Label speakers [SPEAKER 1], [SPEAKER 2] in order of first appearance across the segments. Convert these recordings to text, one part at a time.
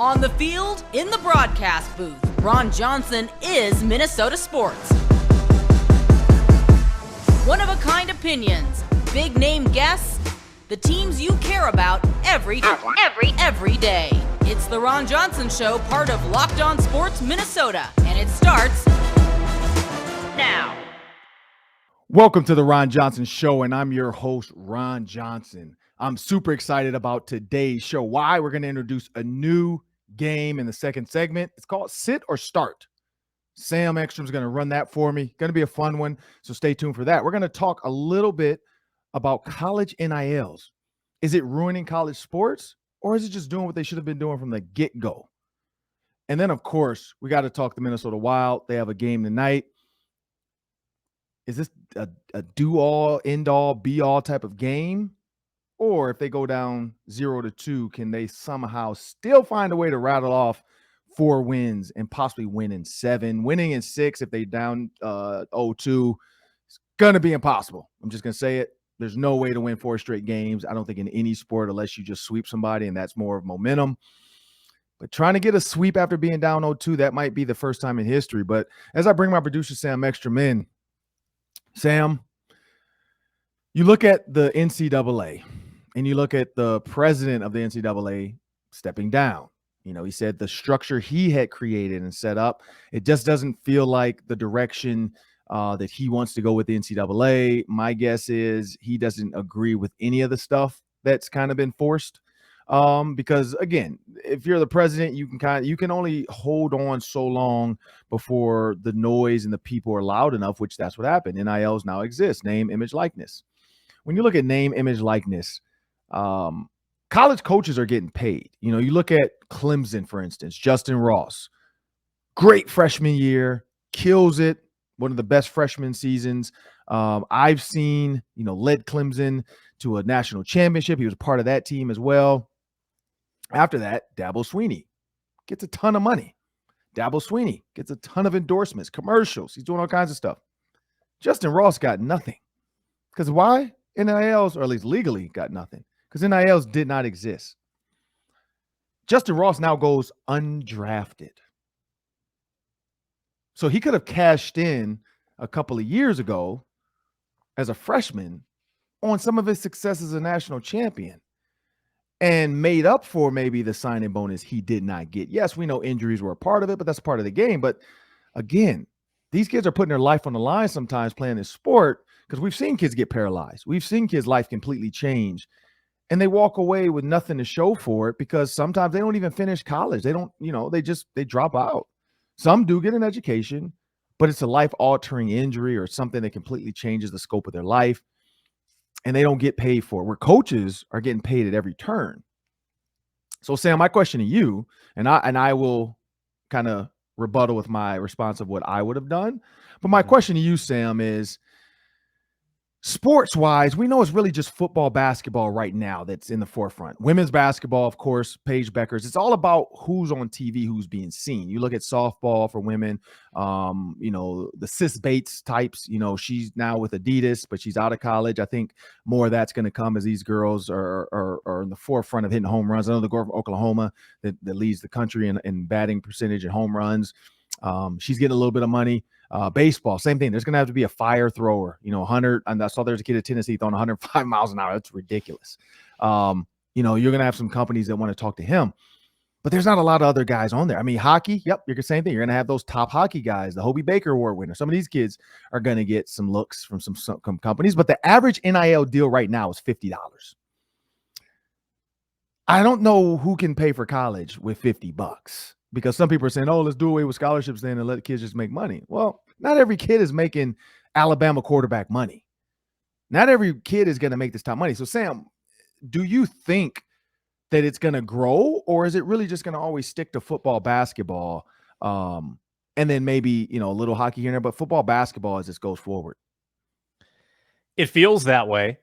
[SPEAKER 1] On the field, in the broadcast booth, Ron Johnson is Minnesota sports. One-of-a-kind opinions, big-name guests, the teams you care about every day. It's the Ron Johnson Show, part of Locked On Sports Minnesota, and it starts now.
[SPEAKER 2] Welcome to the Ron Johnson Show, and I'm your host, Ron Johnson. I'm super excited about today's show. Why? We're going to introduce a new game in the second segment. It's called Sit or Start. Sam Ekstrom is going to run that for me. Going to be a fun one, so stay tuned for that. We're going to talk a little bit about college NILs. Is it ruining college sports, or is it just doing what they should have been doing from the get-go? And then, of course, we got to talk the Minnesota Wild. They have a game tonight. Is this a do-all, end-all, be-all type of game? Or if they go down 0-2, can they somehow still find a way to rattle off 4 wins and possibly win in 7? Winning in 6 if they down 0-2 is going to be impossible. I'm just going to say it. There's no way to win 4 straight games, I don't think, in any sport unless you just sweep somebody, and that's more of momentum. But trying to get a sweep after being down 0-2, that might be the first time in history. But as I bring my producer, Sam Ekstrom, in, Sam, you look at the NCAA and you look at the president of the NCAA stepping down. You know, he said the structure he had created and set up, it just doesn't feel like the direction that he wants to go with the NCAA. My guess is he doesn't agree with any of the stuff that's kind of been forced. Because again, if you're the president, you can only hold on so long before the noise and the people are loud enough, which that's what happened. NILs now exist, name, image, likeness. When you look at name, image, likeness, college coaches are getting paid. You know, you look at Clemson, for instance, Justin Ross, great freshman year, kills it. One of the best freshman seasons I've seen, you know, led Clemson to a national championship. He was part of that team as well. After that, Dabo Swinney gets a ton of money. Dabo Swinney gets a ton of endorsements, commercials. He's doing all kinds of stuff. Justin Ross got nothing. Because why? NILs, or at least legally, got nothing. Because NILs did not exist. Justin Ross now goes undrafted. So he could have cashed in a couple of years ago as a freshman on some of his success as a national champion and made up for maybe the signing bonus he did not get. Yes, we know injuries were a part of it, but that's part of the game. But again, these kids are putting their life on the line sometimes playing this sport, because we've seen kids get paralyzed. We've seen kids' life completely change, and they walk away with nothing to show for it because sometimes they don't even finish college. They don't, you know, they drop out. Some do get an education, but it's a life-altering injury or something that completely changes the scope of their life, and they don't get paid for it, where coaches are getting paid at every turn. So, Sam, my question to you, and I will kind of rebuttal with my response of what I would have done, but my question to you, Sam, is sports-wise, we know it's really just football, basketball right now that's in the forefront. Women's basketball, of course, Paige Beckers. It's all about who's on TV, who's being seen. You look at softball for women, you know, the Sis Bates types, you know, she's now with Adidas, but she's out of college. I think more of that's going to come as these girls are in the forefront of hitting home runs. I know the girl from Oklahoma that leads the country in batting percentage and home runs. She's getting a little bit of money. Baseball, same thing. There's going to have to be a fire thrower, you know, 100. And I saw there's a kid at Tennessee throwing 105 miles an hour. That's ridiculous. You know, you're going to have some companies that want to talk to him, but there's not a lot of other guys on there. I mean, hockey, yep, you're the same thing. You're going to have those top hockey guys, the Hobie Baker Award winner. Some of these kids are going to get some looks from some companies, but the average NIL deal right now is $50. I don't know who can pay for college with $50. Because some people are saying, oh, let's do away with scholarships then and let the kids just make money. Well, not every kid is making Alabama quarterback money. Not every kid is going to make this top money. So, Sam, do you think that it's going to grow, or is it really just going to always stick to football, basketball, and then maybe, you know, a little hockey here and there, but football, basketball as this goes forward?
[SPEAKER 3] It feels that way.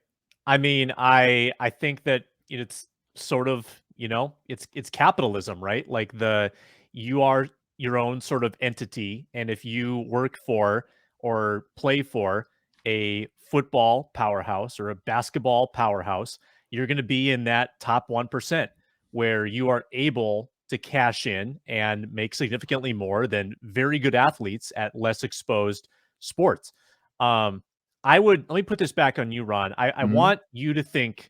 [SPEAKER 3] I mean, I think that it's sort of, you know, it's capitalism, right? Like you are your own sort of entity. And if you work for or play for a football powerhouse or a basketball powerhouse, you're going to be in that top 1% where you are able to cash in and make significantly more than very good athletes at less exposed sports. Let me put this back on you, Ron. I want you to think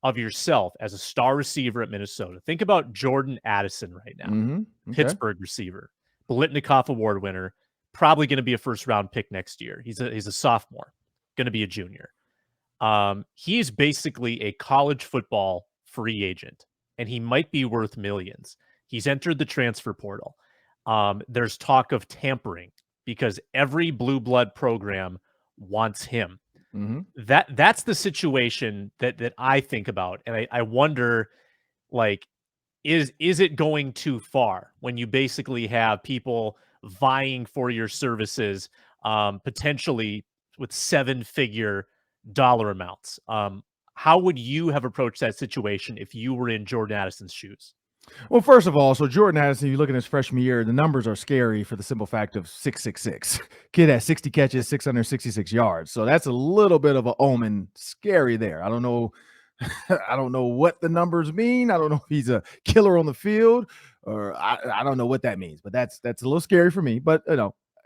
[SPEAKER 3] of yourself as a star receiver at Minnesota. Think about Jordan Addison right now,
[SPEAKER 2] Okay.
[SPEAKER 3] Pittsburgh receiver, Blitnikoff Award winner, probably going to be a first-round pick next year. He's a sophomore, going to be a junior. He's basically a college football free agent, and he might be worth millions. He's entered the transfer portal. There's talk of tampering because every blue blood program wants him. That's the situation that I think about. And I wonder, like, is it going too far when you basically have people vying for your services, potentially with 7-figure dollar amounts? How would you have approached that situation if you were in Jordan Addison's shoes?
[SPEAKER 2] Well, first of all, so Jordan Addison, you look at his freshman year, the numbers are scary for the simple fact of 666. Kid has 60 catches, 666 yards. So that's a little bit of an omen, scary there. I don't know. I don't know what the numbers mean. I don't know if he's a killer on the field, or I don't know what that means. But that's a little scary for me. But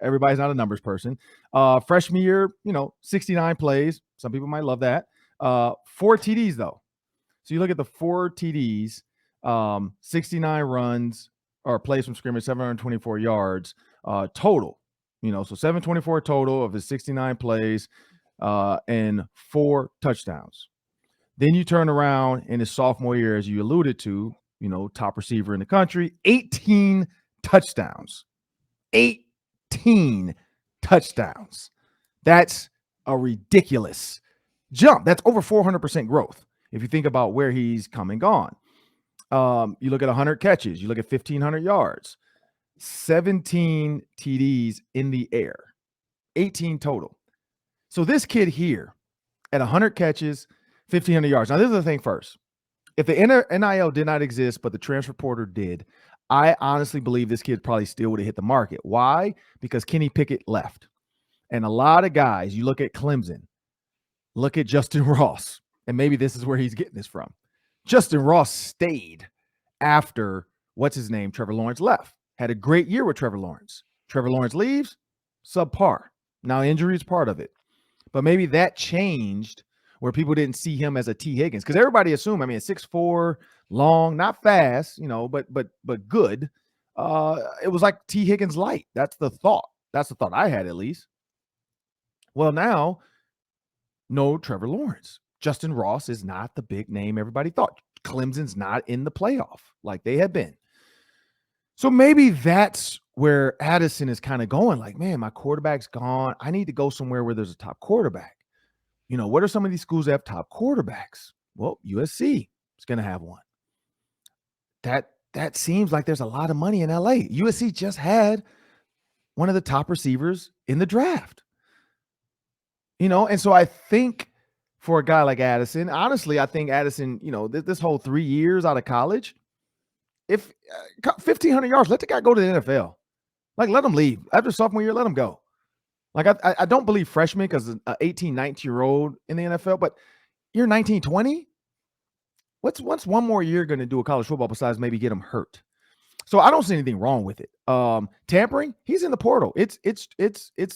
[SPEAKER 2] everybody's not a numbers person. Freshman year, 69 plays. Some people might love that. 4 TDs though. So you look at the 4 TDs. 69 runs or plays from scrimmage, 724 yards total, so 724 total of his 69 plays and 4 touchdowns. Then you turn around in his sophomore year, as you alluded to, top receiver in the country, 18 touchdowns. 18 touchdowns. That's a ridiculous jump. That's over 400% growth if you think about where he's come and gone. You look at 100 catches, you look at 1,500 yards, 17 TDs in the air, 18 total. So this kid here at 100 catches, 1,500 yards. Now, this is the thing first. If the NIL did not exist, but the transfer portal did, I honestly believe this kid probably still would have hit the market. Why? Because Kenny Pickett left. And a lot of guys, you look at Clemson, look at Justin Ross, and maybe this is where he's getting this from. Justin Ross stayed after, Trevor Lawrence left. Had a great year with Trevor Lawrence. Trevor Lawrence leaves, subpar. Now injury is part of it. But maybe that changed where people didn't see him as a T. Higgins. Because everybody assumed, 6'4", long, not fast, but good. It was like T. Higgins light. That's the thought. That's the thought I had, at least. Well, now, no Trevor Lawrence. Justin Ross is not the big name everybody thought. Clemson's not in the playoff like they had been. So maybe that's where Addison is kind of going, like, man, my quarterback's gone. I need to go somewhere where there's a top quarterback. What are some of these schools that have top quarterbacks? Well, USC is going to have one. That seems like there's a lot of money in LA. USC just had one of the top receivers in the draft. And so I think for a guy like Addison, honestly, I think Addison, this whole 3 years out of college, if 1,500 yards, let the guy go to the NFL. Like, let him leave. After sophomore year, let him go. Like, I don't believe freshmen because an 18, 19-year-old in the NFL, but you're 19, 20? What's one more year going to do with college football besides maybe get him hurt? So I don't see anything wrong with it. Tampering, he's in the portal. It's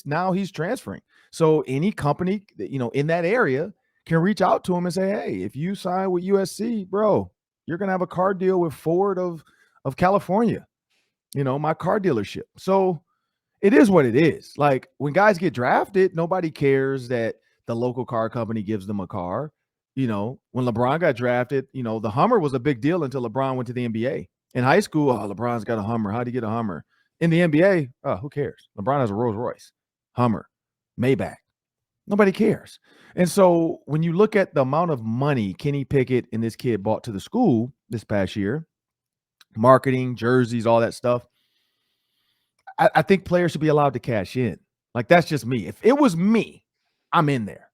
[SPEAKER 2] now he's transferring. So any company that, in that area can reach out to him and say, hey, if you sign with USC, bro, you're going to have a car deal with Ford of California, my car dealership. So it is what it is. Like, when guys get drafted, nobody cares that the local car company gives them a car. When LeBron got drafted, the Hummer was a big deal until LeBron went to the NBA. In high school, LeBron's got a Hummer. How'd he get a Hummer? In the NBA, who cares? LeBron has a Rolls Royce, Hummer, Maybach. Nobody cares. And so when you look at the amount of money Kenny Pickett and this kid bought to the school this past year, marketing, jerseys, all that stuff, I think players should be allowed to cash in. Like, that's just me. If it was me, I'm in there.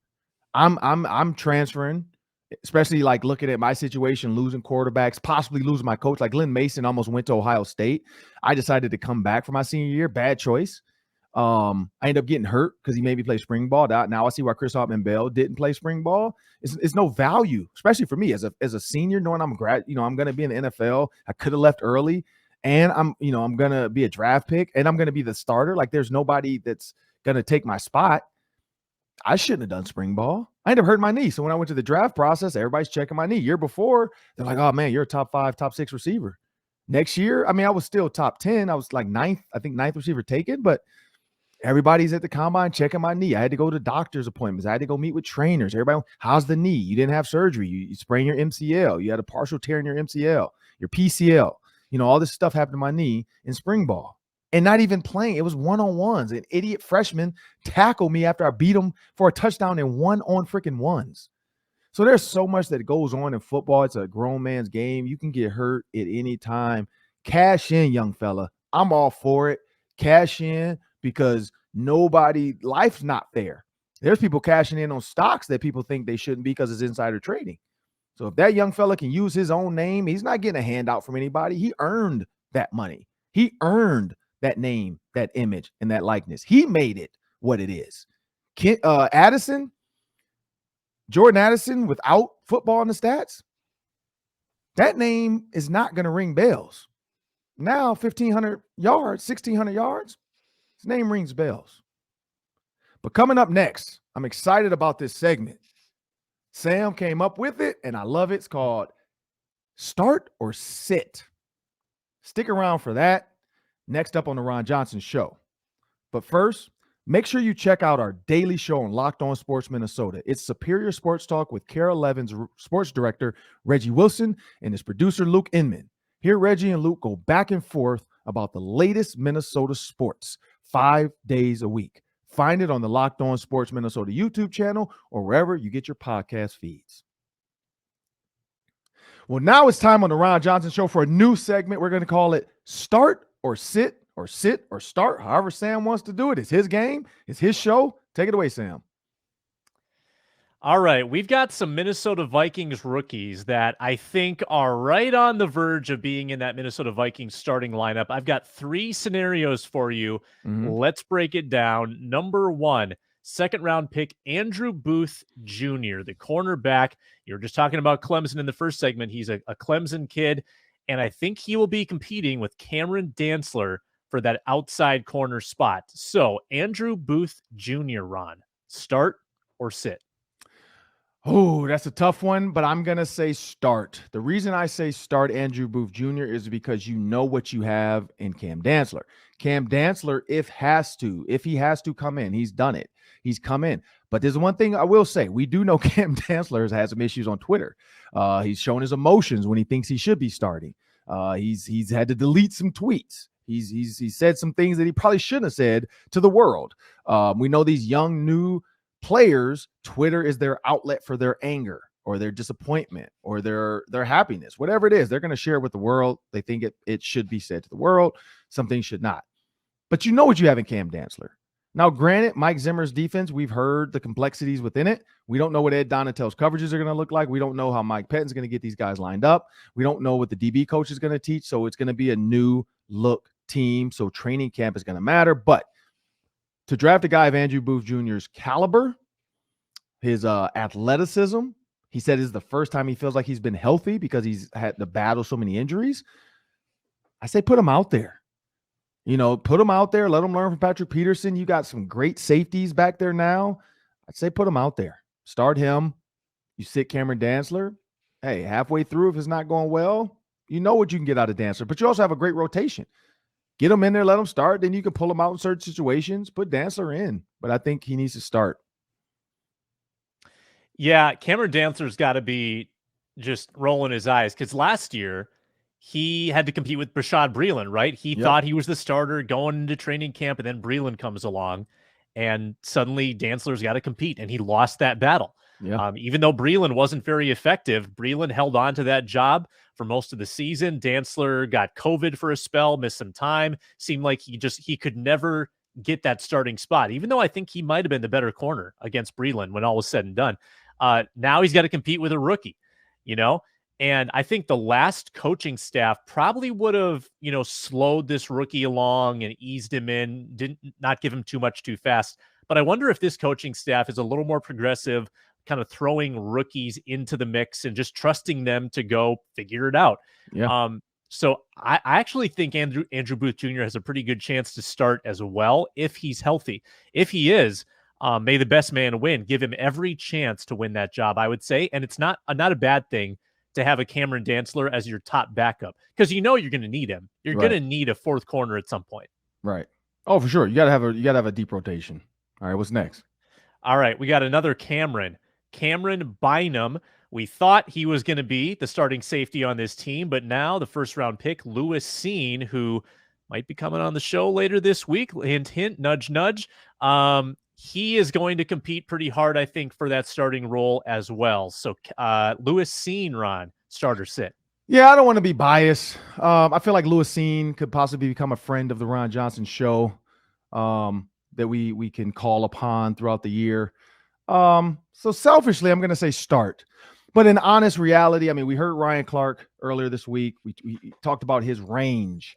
[SPEAKER 2] I'm transferring, especially like looking at my situation, losing quarterbacks, possibly losing my coach. Like, Glenn Mason almost went to Ohio State. I decided to come back for my senior year. Bad choice. I ended up getting hurt because he made me play spring ball. Now I see why Chris Hartman-Bell didn't play spring ball. It's no value, especially for me as a senior, knowing I'm I'm going to be in the NFL. I could have left early. and I'm going to be a draft pick, and I'm going to be the starter. Like, there's nobody that's going to take my spot. I shouldn't have done spring ball. I ended up hurting my knee. So when I went to the draft process, everybody's checking my knee. Year before, they're like, oh man, you're a top 5, top 6 receiver. Next year, I mean, I was still top 10. I was like ninth receiver taken, but everybody's at the combine checking my knee. I had to go to doctor's appointments. I had to go meet with trainers. Everybody, how's the knee? You didn't have surgery. You sprained your MCL. You had a partial tear in your MCL, your PCL. All this stuff happened to my knee in spring ball. And not even playing. It was one-on-ones. An idiot freshman tackled me after I beat him for a touchdown in one-on-freaking-ones. So there's so much that goes on in football. It's a grown man's game. You can get hurt at any time. Cash in, young fella. I'm all for it. Cash in, because life's not fair. There's people cashing in on stocks that people think they shouldn't be because it's insider trading. So if that young fella can use his own name, he's not getting a handout from anybody. He earned that money. He earned that name, that image, and that likeness. He made it what it is. Jordan Addison, without football in the stats, that name is not going to ring bells. Now, 1,500 yards, 1,600 yards, his name rings bells. But coming up next, I'm excited about this segment. Sam came up with it, and I love it. It's called Start or Sit. Stick around for that. Next up on the Ron Johnson Show. But first, make sure you check out our daily show on Locked On Sports Minnesota. It's Superior Sports Talk with KARL-11's sports director, Reggie Wilson, and his producer, Luke Inman. Here, Reggie and Luke go back and forth about the latest Minnesota sports 5 days a week. Find it on the Locked On Sports Minnesota YouTube channel or wherever you get your podcast feeds. Well, now it's time on the Ron Johnson Show for a new segment. We're going to call it Start or Sit or Start, however Sam wants to do it. It's his game. It's his show. Take it away, Sam.
[SPEAKER 3] All right, we've got some Minnesota Vikings rookies that I think are right on the verge of being in that Minnesota Vikings starting lineup. I've got 3 scenarios for you. Let's break it down. Number 1, second-round pick Andrew Booth Jr., the cornerback. You were just talking about Clemson in the first segment. He's a Clemson kid, and I think he will be competing with CAMRYN DANTZLER for that outside corner spot. So, Andrew Booth Jr., Ron, start or sit?
[SPEAKER 2] Oh, that's a tough one, but I'm going to say start. The reason I say start Andrew Booth Jr. is because you know what you have in Cam Dantzler. Cam Dantzler, if he has to come in, he's done it. He's come in. But there's one thing I will say. We do know Cam Dantzler has had some issues on Twitter. He's shown his emotions when he thinks he should be starting. He's had to delete some tweets. He's said some things that he probably shouldn't have said to the world. We know these young, new players, Twitter is their outlet for their anger or their disappointment or their happiness, whatever it is. They're going to share it with the world. They think it should be said to the world. Some things should not. But you know what you have in Cam Dantzler. Now, granted, Mike Zimmer's defense, we've heard the complexities within it. We don't know what Ed Donatell's coverages are going to look like. We don't know how Mike Pettine's going to get these guys lined up. We don't know what the DB coach is going to teach. So it's going to be a new look team. So training camp is going to matter. But to draft a guy of Andrew Booth Jr.'s caliber, his athleticism, he said is the first time he feels like he's been healthy because he's had to battle so many injuries. I say put him out there. Put him out there. Let him learn from Patrick Peterson. You got some great safeties back there now. I'd say put him out there. Start him. You sit CAMRYN DANTZLER. Hey, halfway through, if it's not going well, you know what you can get out of DANTZLER. But you also have a great rotation. Get him in there, let him start. Then you can pull him out in certain situations. Put DANTZLER in. But I think he needs to start.
[SPEAKER 3] Yeah, CAMRYN DANTZLER's got to be just rolling his eyes because last year he had to compete with Bashaud Breeland, right? He thought he was the starter going into training camp, and then Breeland comes along, and suddenly Dantzler's got to compete, and he lost that battle. Yeah. Even though Breeland wasn't very effective, Breeland held on to that job for most of the season. Dantzler got COVID for a spell, missed some time. Seemed like he could never get that starting spot, even though I think he might have been the better corner against Breeland when all was said and done. Now he's got to compete with a rookie, and I think the last coaching staff probably would have, slowed this rookie along and eased him in, not give him too much too fast. But I wonder if this coaching staff is a little more progressive, kind of throwing rookies into the mix and just trusting them to go figure it out. Yeah. So I actually think Andrew Booth Jr. has a pretty good chance to start as well if he's healthy. If he is, may the best man win. Give him every chance to win that job, I would say. And it's not a bad thing to have a CAMRYN DANTZLER as your top backup because you're going to need him. You're going to need a fourth corner at some point.
[SPEAKER 2] Right. Oh, for sure. You gotta have a deep rotation. All right. What's next?
[SPEAKER 3] All right, we got another CAMRYN BYNUM. We thought he was going to be the starting safety on this team, but now the first-round pick, Lewis Cine, who might be coming on the show later this week, hint, hint, nudge, nudge. He is going to compete pretty hard, I think, for that starting role as well. So Lewis Cine, Ron, start or sit?
[SPEAKER 2] Yeah, I don't want to be biased. I feel like Lewis Cine could possibly become a friend of the Ron Johnson show that we can call upon throughout the year. So selfishly, I'm going to say start. But in honest reality, I mean, we heard Ryan Clark earlier this week. We talked about his range,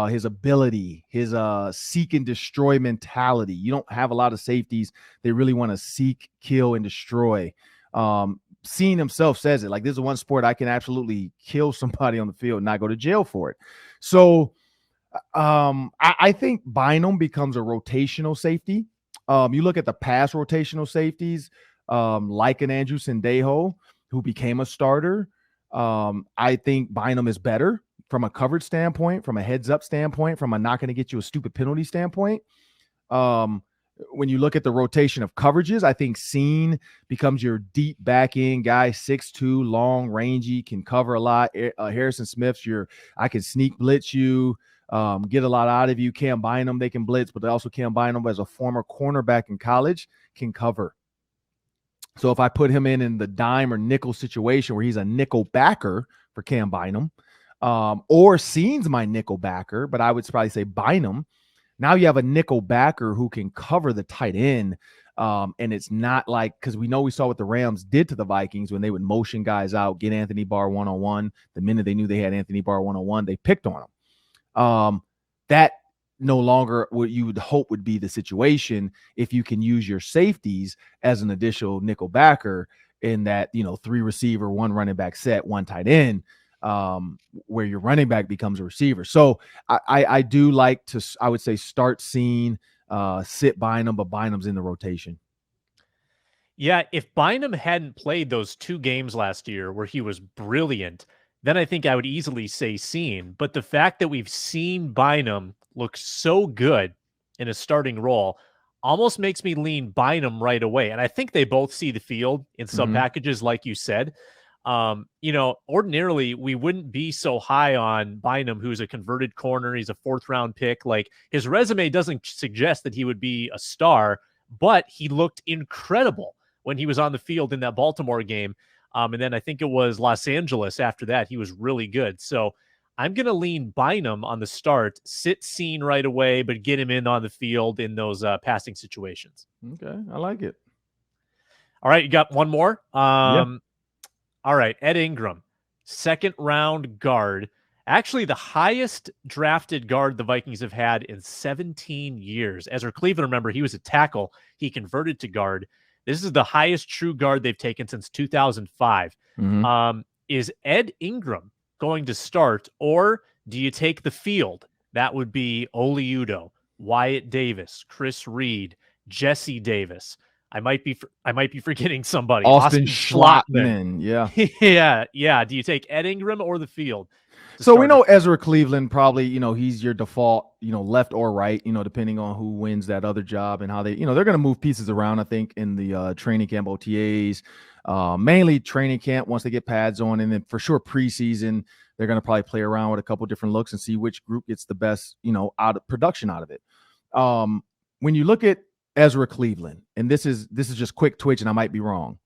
[SPEAKER 2] his ability, his seek and destroy mentality. You don't have a lot of safeties. They really want to seek, kill, and destroy. Cine himself says it, like, this is one sport I can absolutely kill somebody on the field and not go to jail for it. So I think BYNUM becomes a rotational safety. You look at the past rotational safeties, like an Andrew Sendejo, who became a starter. I think BYNUM is better from a coverage standpoint, from a heads up standpoint, from a not going to get you a stupid penalty standpoint. When you look at the rotation of coverages, I think Cine becomes your deep back end guy, 6'2", long, rangy, can cover a lot. Harrison Smith's I can sneak blitz you, get a lot out of you. Cam BYNUM, they can blitz, but they also Cam BYNUM, as a former cornerback in college, can cover. So if I put him in the dime or nickel situation where he's a nickel backer for Cam BYNUM, or Cine's my nickel backer, but I would probably say BYNUM. Now you have a nickel backer who can cover the tight end. And it's not like, because we saw what the Rams did to the Vikings when they would motion guys out, get Anthony Barr one-on-one. The minute they knew they had Anthony Barr one-on-one, they picked on him. That no longer what you would hope would be the situation if you can use your safeties as an additional nickel backer in that, 3 receiver, 1 running back set, 1 tight end, where your running back becomes a receiver. So I do like to, I would say, start Cine, sit BYNUM, but BYNUM's in the rotation.
[SPEAKER 3] Yeah, if BYNUM hadn't played those 2 games last year where he was brilliant, then I think I would easily say Cine. But the fact that we've seen BYNUM look so good in a starting role almost makes me lean BYNUM right away. And I think they both see the field in some packages, like you said. Ordinarily we wouldn't be so high on BYNUM, who's a converted corner. He's a 4th-round pick. Like, his resume doesn't suggest that he would be a star, but he looked incredible when he was on the field in that Baltimore game. And then I think it was Los Angeles after that. He was really good. So I'm going to lean BYNUM on the start, sit Cine right away, but get him in on the field in those passing situations.
[SPEAKER 2] Okay, I like it.
[SPEAKER 3] All right, you got one more?
[SPEAKER 2] Yeah.
[SPEAKER 3] All right, Ed Ingram, 2nd-round guard. Actually, the highest drafted guard the Vikings have had in 17 years. Ezra Cleveland, remember, he was a tackle. He converted to guard. This is the highest true guard they've taken since 2005. Is Ed Ingram going to start, or do you take the field? That would be Oli Udoh, Wyatt Davis, Chris Reed, Jesse Davis. I might be forgetting somebody.
[SPEAKER 2] Austin Schlottman. Yeah.
[SPEAKER 3] Yeah. Do you take Ed Ingram or the field?
[SPEAKER 2] So we know Ezra Cleveland probably, he's your default, left or right, depending on who wins that other job and how they, they're going to move pieces around, I think, in the training camp OTAs, mainly training camp once they get pads on. And then for sure preseason, they're going to probably play around with a couple different looks and see which group gets the best, production out of it. When you look at Ezra Cleveland, and this is just quick twitch, and I might be wrong,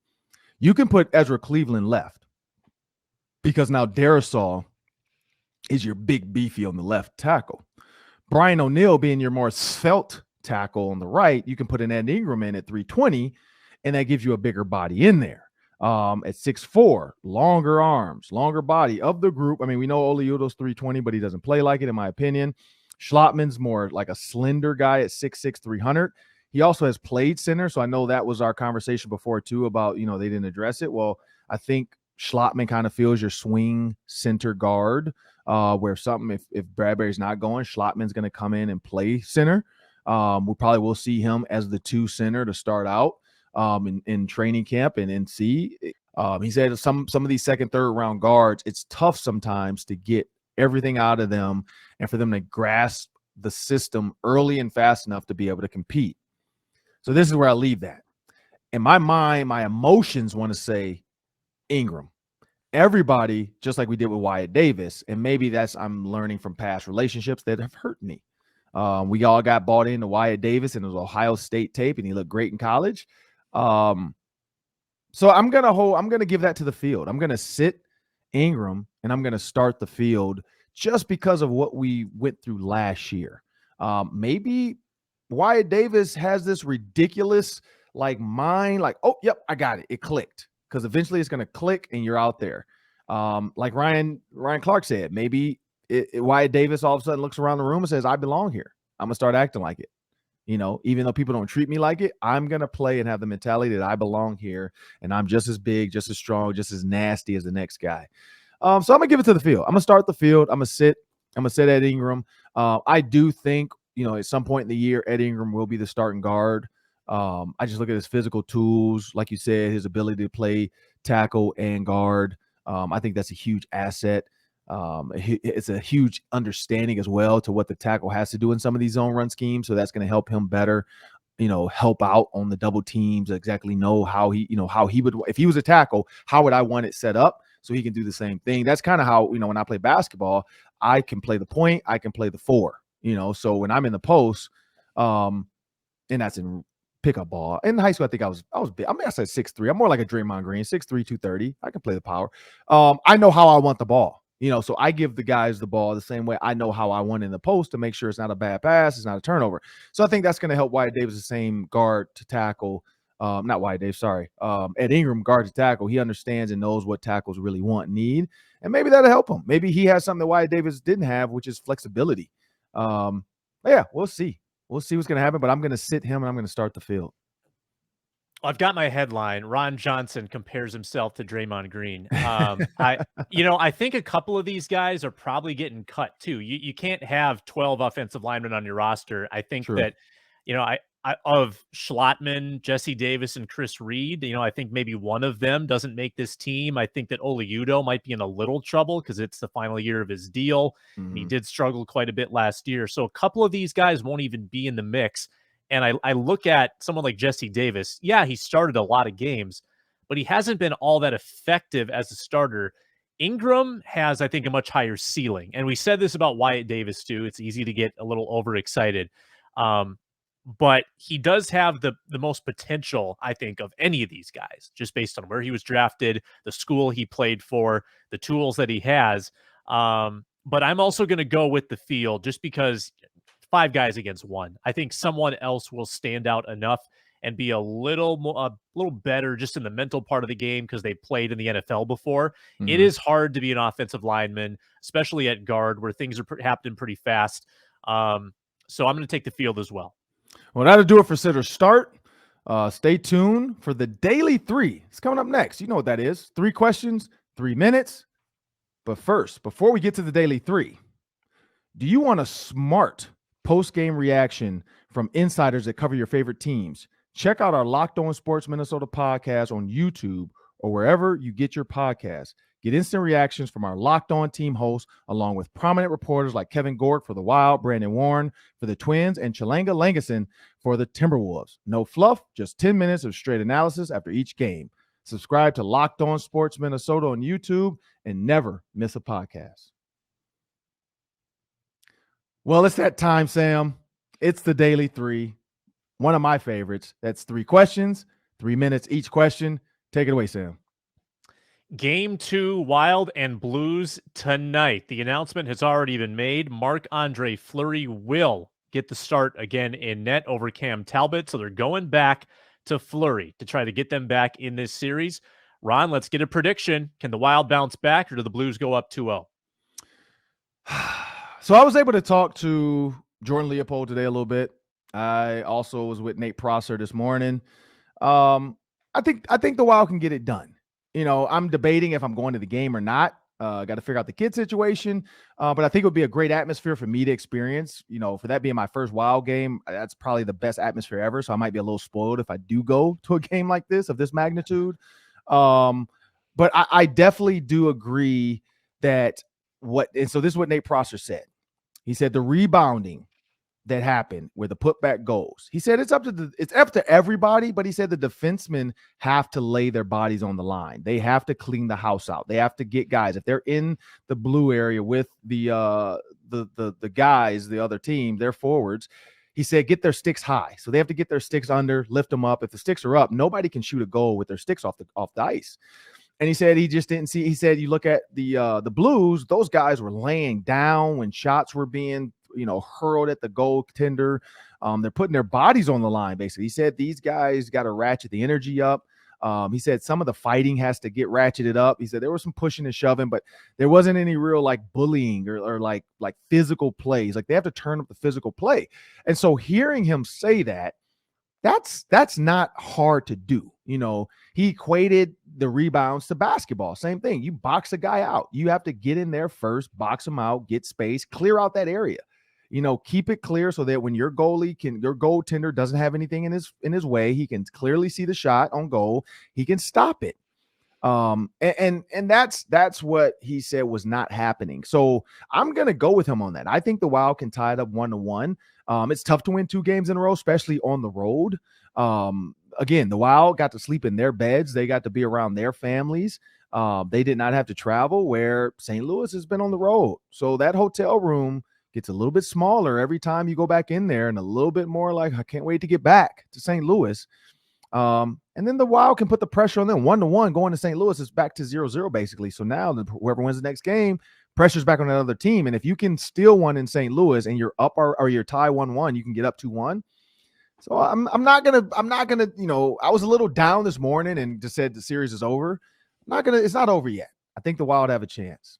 [SPEAKER 2] you can put Ezra Cleveland left because now Darrisaw is your big beefy on the left tackle. Brian O'Neill being your more svelte tackle on the right, you can put an Ed Ingram in at 320, and that gives you a bigger body in there. At 6'4", longer arms, longer body of the group. I mean, we know Oli Udoh's 320, but he doesn't play like it, in my opinion. Schlottman's more like a slender guy at 6'6", 300. He also has played center, so I know that was our conversation before too about, they didn't address it. Well, I think Schlottman kind of feels your swing center guard, where if Bradbury's not going, Schlottman's going to come in and play center. We probably will see him as the 2 center to start out in training camp and see. He said some of these second, third round guards, it's tough sometimes to get everything out of them and for them to grasp the system early and fast enough to be able to compete. So this is where I leave that. In my mind, my emotions want to say Ingram. Everybody, just like we did with Wyatt Davis, and maybe that's I'm learning from past relationships that have hurt me. We all got bought into Wyatt Davis and it was Ohio State tape, and he looked great in college. So I'm gonna give that to the field. I'm gonna sit Ingram and I'm gonna start the field just because of what we went through last year. Maybe Wyatt Davis has this ridiculous mind, oh, yep, I got it. It clicked, because eventually it's gonna click and you're out there. Like Ryan Clark said, maybe Wyatt Davis all of a sudden looks around the room and says, I belong here. I'm gonna start acting like it. Even though people don't treat me like it, I'm going to play and have the mentality that I belong here and I'm just as big, just as strong, just as nasty as the next guy. So I'm going to give it to the field. I'm going to start the field. I'm going to sit Ed Ingram. I do think, at some point in the year, Ed Ingram will be the starting guard. I just look at his physical tools, like you said, his ability to play tackle and guard. I think that's a huge asset. It's a huge understanding as well to what the tackle has to do in some of these zone run schemes. So that's going to help him better, help out on the double teams, exactly know how he would, if he was a tackle, how would I want it set up so he can do the same thing. That's kind of how, when I play basketball, I can play the point, I can play the 4, so when I'm in the post, and that's in pickup ball. In high school, I think I was big. I said 6'3". I'm more like a Draymond Green, 6'3", 230. I can play the power. I know how I want the ball. So I give the guys the ball the same way I know how I want in the post to make sure it's not a bad pass, it's not a turnover. So I think that's going to help Wyatt Davis, the same guard to tackle. Not Wyatt Davis, sorry. Ed Ingram, guard to tackle. He understands and knows what tackles really want and need. And maybe that'll help him. Maybe he has something that Wyatt Davis didn't have, which is flexibility. Yeah, we'll see. We'll see what's going to happen, but I'm going to sit him and I'm going to start the field.
[SPEAKER 3] I've got my headline. Ron Johnson compares himself to Draymond Green. I think a couple of these guys are probably getting cut too. You can't have 12 offensive linemen on your roster. I think
[SPEAKER 2] True.
[SPEAKER 3] that, I of Schlottman, Jesse Davis, and Chris Reed, I think maybe one of them doesn't make this team. I think that Oliudo might be in a little trouble because it's the final year of his deal.
[SPEAKER 2] Mm-hmm.
[SPEAKER 3] And he did struggle quite a bit last year. So a couple of these guys won't even be in the mix. And I look at someone like Jesse Davis. Yeah, he started a lot of games, but he hasn't been all that effective as a starter. Ingram has, I think, a much higher ceiling. And we said this about Wyatt Davis, too. It's easy to get a little overexcited. But he does have the most potential, I think, of any of these guys, just based on where he was drafted, the school he played for, the tools that he has. But I'm also going to go with the field just because 5 guys against 1. I think someone else will stand out enough and be a little better just in the mental part of the game because they played in the NFL before. Mm-hmm. It is hard to be an offensive lineman, especially at guard where things are happening pretty fast. So I'm going to take the field as well.
[SPEAKER 2] Well, that'll do it for Sitter Start. Stay tuned for the Daily 3. It's coming up next. You know what that is. 3 questions, 3 minutes. But first, before we get to the Daily 3, do you want a smart post-game reaction from insiders that cover your favorite teams? Check out our Locked On Sports Minnesota podcast on YouTube or wherever you get your podcasts. Get instant reactions from our Locked On team hosts, along with prominent reporters like Kevin Gork for the Wild, Brandon Warren for the Twins, and Chalanga Langason for the Timberwolves. No fluff, just 10 minutes of straight analysis after each game. Subscribe to Locked On Sports Minnesota on YouTube and never miss a podcast. Well, it's that time, Sam. It's the Daily 3, one of my favorites. That's 3 questions, 3 minutes each question. Take it away, Sam.
[SPEAKER 3] Game 2, Wild and Blues tonight. The announcement has already been made. Marc-Andre Fleury will get the start again in net over Cam Talbot. So they're going back to Fleury to try to get them back in this series. Ron, let's get a prediction. Can the Wild bounce back or do the Blues go up 2-0?
[SPEAKER 2] So I was able to talk to Jordan Leopold today a little bit. I also was with Nate Prosser this morning. I think the Wild can get it done. I'm debating if I'm going to the game or not. Got to figure out the kid situation. But I think it would be a great atmosphere for me to experience. For that being my first Wild game, that's probably the best atmosphere ever. So I might be a little spoiled if I do go to a game like this of this magnitude. But I definitely do agree that so this is what Nate Prosser said. He said the rebounding that happened where the putback goes. He said it's up to everybody, but he said the defensemen have to lay their bodies on the line. They have to clean the house out. They have to get guys. If they're in the blue area with the guys, the other team, their forwards, he said get their sticks high. So they have to get their sticks under, lift them up. If the sticks are up, nobody can shoot a goal with their sticks off the ice. And he said he just didn't see. He said you look at the Blues; those guys were laying down when shots were being hurled at the goaltender. They're putting their bodies on the line. Basically, he said these guys got to ratchet the energy up. He said some of the fighting has to get ratcheted up. He said there was some pushing and shoving, but there wasn't any real like bullying or like physical plays. Like they have to turn up the physical play. And so hearing him say that, that's not hard to do. He equated the rebounds to basketball. Same thing. You box a guy out. You have to get in there first, box him out, get space, clear out that area. Keep it clear so that when your goaltender doesn't have anything in his way, he can clearly see the shot on goal. He can stop it. And that's what he said was not happening. So I'm going to go with him on that. I think the Wild can tie it up 1-1. It's tough to win 2 games in a row, especially on the road. Again, the Wild got to sleep in their beds. They got to be around their families. They did not have to travel, where St. Louis has been on the road. So that hotel room gets a little bit smaller every time you go back in there, and a little bit more like, I can't wait to get back to St. Louis. And then the Wild can put the pressure on them. 1-1 going to St. Louis is back to 0-0 basically. So now whoever wins the next game, pressure's back on another team. And if you can steal one in St. Louis and you're up or you're tie 1-1, you can get up 2-1. So I'm not gonna, I was a little down this morning and just said the series is over. It's not over yet. I think the Wild have a chance.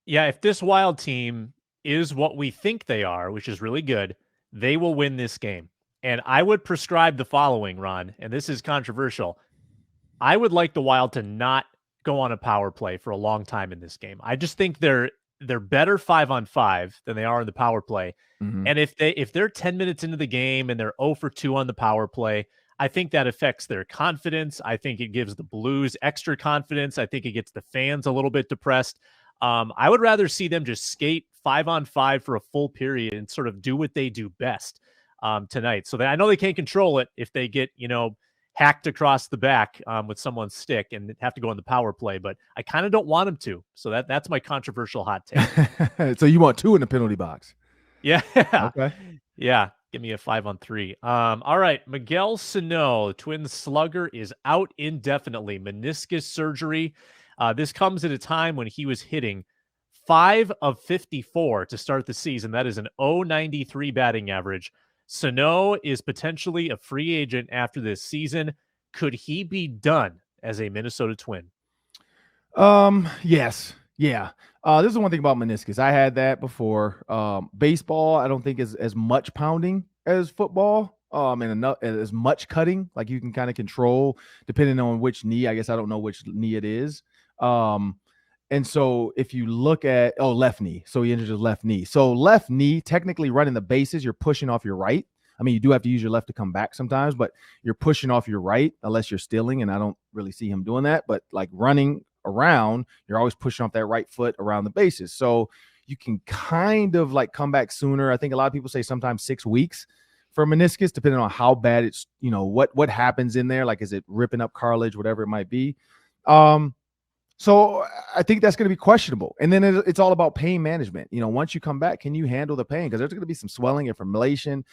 [SPEAKER 3] Yeah, if this Wild team is what we think they are, which is really good, they will win this game. And I would prescribe the following, Ron, and this is controversial. I would like the Wild to not go on a power play for a long time in this game. I just think they're better 5-on-5 than they are in the power play. Mm-hmm. And if they're 10 minutes into the game and they're 0 for 2 on the power play, I think that affects their confidence. I think it gives the Blues extra confidence. I think it gets the fans a little bit depressed. I would rather see them just skate 5-on-5 for a full period and sort of do what they do best tonight. So I know they can't control it if they get, hacked across the back with someone's stick and have to go in the power play, but I kind of don't want them to. So that's my controversial hot take.
[SPEAKER 2] So you want 2 in the penalty box?
[SPEAKER 3] Yeah.
[SPEAKER 2] Okay.
[SPEAKER 3] Yeah. Give me a 5-on-3. All right. Miguel Sano, Twins slugger, is out indefinitely. Meniscus surgery. This comes at a time when he was hitting 5 of 54 to start the season. That is an .093 batting average. Sano is potentially a free agent after this season. Could he be done as a Minnesota Twin?
[SPEAKER 2] Yes. Yeah. This is one thing about meniscus. I had that before. Baseball, I don't think is as much pounding as football. And as much cutting, like you can kind of control depending on which knee. I guess I don't know which knee it is. And so if you look at, left knee. So he injured his left knee. So left knee, technically running the bases, you're pushing off your right. I mean, you do have to use your left to come back sometimes, but you're pushing off your right unless you're stealing. And I don't really see him doing that. But like running around, you're always pushing off that right foot around the bases. So you can kind of like come back sooner. I think a lot of people say sometimes 6 weeks for meniscus, depending on how bad it's, what happens in there. Like, is it ripping up cartilage, whatever it might be. So I think that's going to be questionable. And then it's all about pain management. Once you come back, can you handle the pain? Because there's going to be some swelling, inflammation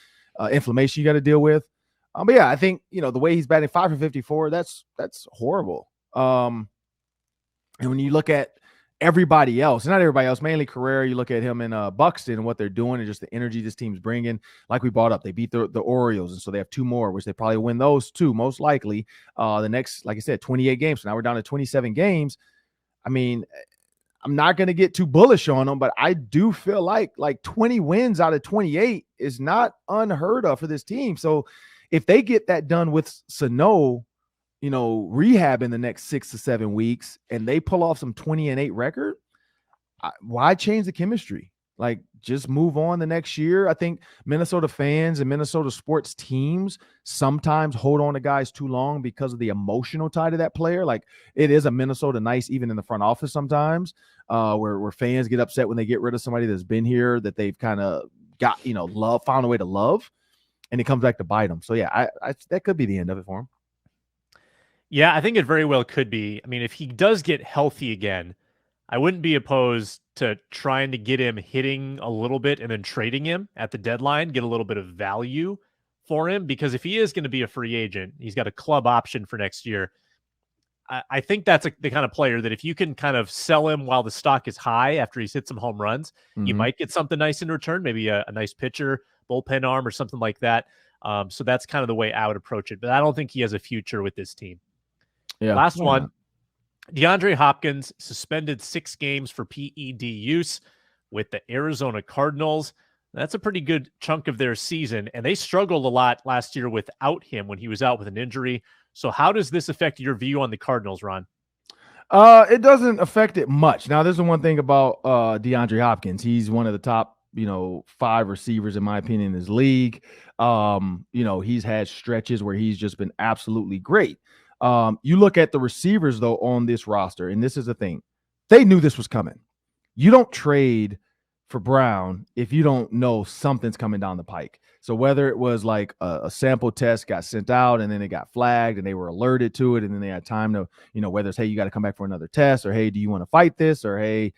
[SPEAKER 2] you got to deal with. But yeah, I think, the way he's batting 5 for 54, that's horrible. And when you look at everybody else, not everybody else, mainly Carrera, you look at him in Buxton and what they're doing and just the energy this team's bringing. Like we brought up, they beat the Orioles, and so they have 2 more, which they probably win those 2 most likely. The next, like I said, 28 games. So now we're down to 27 games. I mean, I'm not going to get too bullish on them, but I do feel like 20 wins out of 28 is not unheard of for this team. So if they get that done with Sano, rehab in the next 6 to 7 weeks and they pull off some 20-8 record, why change the chemistry? Like, just move on the next year. I think Minnesota fans and Minnesota sports teams sometimes hold on to guys too long because of the emotional tie to that player. Like, it is a Minnesota nice, even in the front office sometimes, where fans get upset when they get rid of somebody that's been here that they've kind of got, found a way to love, and it comes back to bite them. So yeah, I that could be the end of it for him.
[SPEAKER 3] Yeah, I think it very well could be. I mean, if he does get healthy again, I wouldn't be opposed to trying to get him hitting a little bit and then trading him at the deadline, get a little bit of value for him, because if he is going to be a free agent, he's got a club option for next year. I think that's the kind of player that if you can kind of sell him while the stock is high after he's hit some home runs, you might get something nice in return, maybe a nice pitcher, bullpen arm or something like that. So that's kind of the way I would approach it. But I don't think he has a future with this team.
[SPEAKER 2] Yeah.
[SPEAKER 3] Last one. DeAndre Hopkins suspended 6 games for PED use with the Arizona Cardinals. That's a pretty good chunk of their season, and they struggled a lot last year without him when he was out with an injury. So how does this affect your view on the Cardinals, Ron?
[SPEAKER 2] It doesn't affect it much. Now, there's the one thing about DeAndre Hopkins. He's one of the top, 5 receivers, in my opinion, in his league. He's had stretches where he's just been absolutely great. You look at the receivers, though, on this roster, and this is the thing. They knew this was coming. You don't trade for Brown if you don't know something's coming down the pike. So whether it was like a sample test got sent out and then it got flagged and they were alerted to it and then they had time to, whether it's, hey, you got to come back for another test, or, hey, do you want to fight this? Or, hey,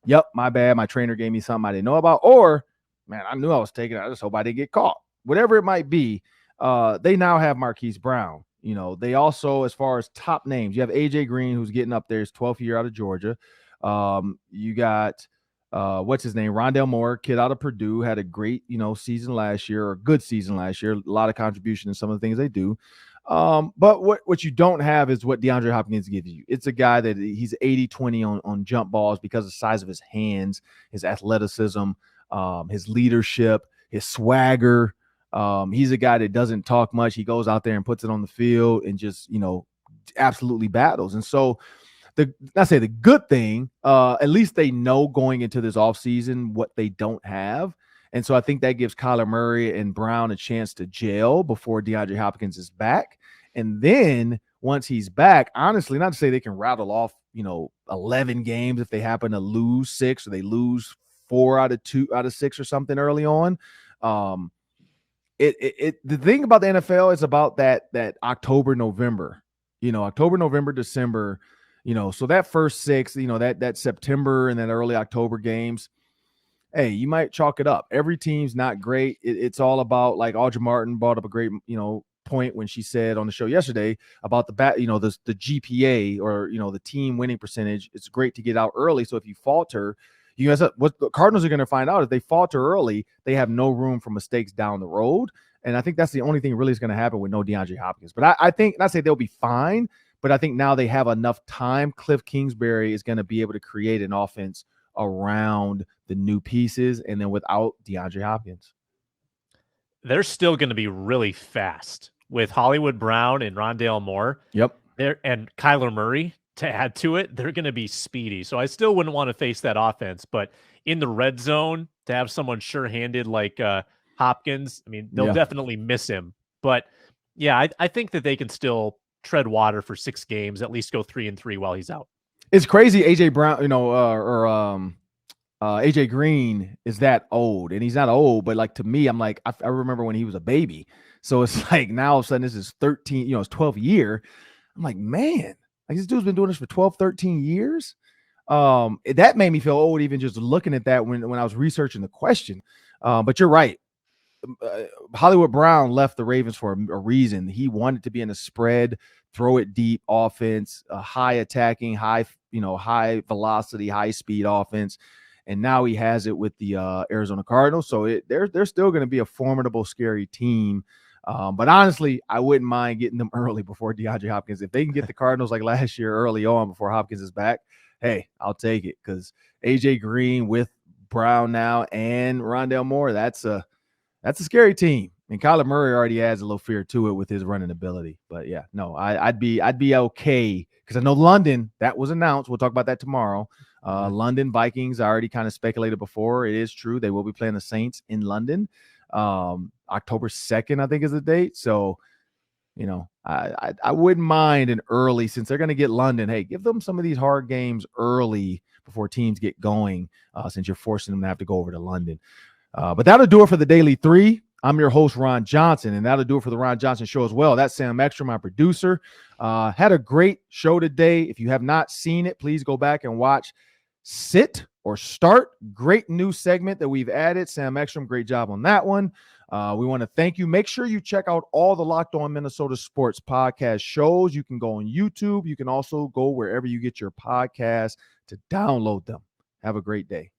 [SPEAKER 2] yep, my bad, my trainer gave me something I didn't know about. Or, man, I knew I was taking it. I just hope I didn't get caught. Whatever it might be, they now have Marquise Brown. They also, as far as top names, you have AJ Green, who's getting up there, his 12th year out of Georgia. You got, what's his name? Rondale Moore, kid out of Purdue, had a great, season last year, or good season last year. A lot of contribution in some of the things they do. But what you don't have is what DeAndre Hopkins gives you. It's a guy that he's 80-20 on jump balls because of the size of his hands, his athleticism, his leadership, his swagger. He's a guy that doesn't talk much. He goes out there and puts it on the field and just, absolutely battles. And so the good thing, at least they know going into this offseason what they don't have. And so I think that gives Kyler Murray and Brown a chance to gel before DeAndre Hopkins is back. And then once he's back, honestly, not to say they can rattle off, 11 games if they happen to lose 6 or they lose 4 out of 6 or something early on. The thing about the NFL is about that October, November, October, November, December, so that first 6, that September and then early October games, hey, you might chalk it up. Every team's not great. It's all about, like, Audra Martin brought up a great, point when she said on the show yesterday about the GPA, or, the team winning percentage. It's great to get out early. So if you falter, what the Cardinals are going to find out, if they falter early, they have no room for mistakes down the road. And I think that's the only thing really is going to happen with no DeAndre Hopkins. But I think, not say they'll be fine, but I think now they have enough time. Cliff Kingsbury is going to be able to create an offense around the new pieces, and then without DeAndre Hopkins.
[SPEAKER 3] They're still going to be really fast with Hollywood Brown and Rondale Moore.
[SPEAKER 2] Yep.
[SPEAKER 3] And Kyler Murray to add to it. They're going to be speedy. So I still wouldn't want to face that offense. But in the red zone, to have someone sure-handed like Hopkins, I mean, they'll definitely miss him. But, yeah, I think that they can still tread water for 6 games, at least go 3-3 while he's out.
[SPEAKER 2] It's crazy. AJ Brown, AJ Green is that old, and he's not old, but like, to me, I'm like, I remember when he was a baby. So it's like now all of a sudden this is 13, his 12th year. I'm like, man, like, this dude's been doing this for 12, 13 years. That made me feel old even just looking at that when I was researching the question. But you're right. Hollywood Brown left the Ravens for a reason. He wanted to be in a spread, throw it deep offense, a high attacking, high velocity, high speed offense. And now he has it with the Arizona Cardinals. So they're still going to be a formidable, scary team. But honestly, I wouldn't mind getting them early before DeAndre Hopkins. If they can get the Cardinals like last year early on before Hopkins is back, hey, I'll take it. Because AJ Green with Brown now and Rondale Moore, that's a scary team. mean, Kyler Murray already adds a little fear to it with his running ability. But yeah, no, I'd be okay because I know London, that was announced. We'll talk about that tomorrow. London Vikings, I already kind of speculated before. It is true. They will be playing the Saints in London. October 2nd, I think, is the date. So, you know, I wouldn't mind an early, since they're going to get London. Hey, give them some of these hard games early before teams get going, since you're forcing them to have to go over to London. But that'll do it for the Daily 3. I'm your host, Ron Johnson, and that'll do it for the Ron Johnson Show as well. That's Sam Ekstrom, my producer. Had a great show today. If you have not seen it, please go back and watch Sit or Start. Great new segment that we've added. Sam Ekstrom, great job on that one. We want to thank you. Make sure you check out all the Locked On Minnesota Sports podcast shows. You can go on YouTube. You can also go wherever you get your podcasts to download them. Have a great day.